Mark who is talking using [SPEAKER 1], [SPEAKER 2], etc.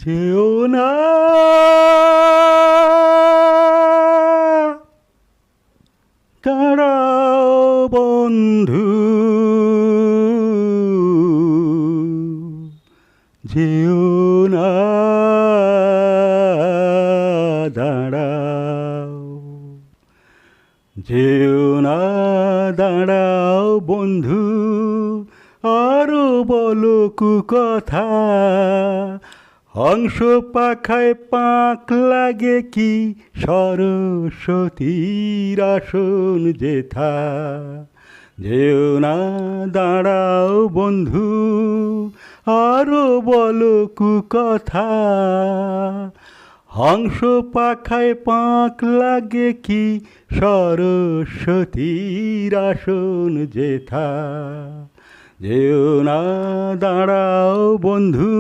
[SPEAKER 1] যেও না দাঁড়াও বন্ধু, যেও না দাঁড়াও, যেও না দাঁড়াও বন্ধু, আরো বলো কুকথা। হংস পাখায় পাক লাগে কি সরস্বতীর আসন যেথা। যেও না দাঁড়াও বন্ধু, আরো বলো কুকথা। হংস পাখায় পাক লাগে কি সরস্বতীর আসন যেথা। যেও না দাঁড়াও বন্ধু।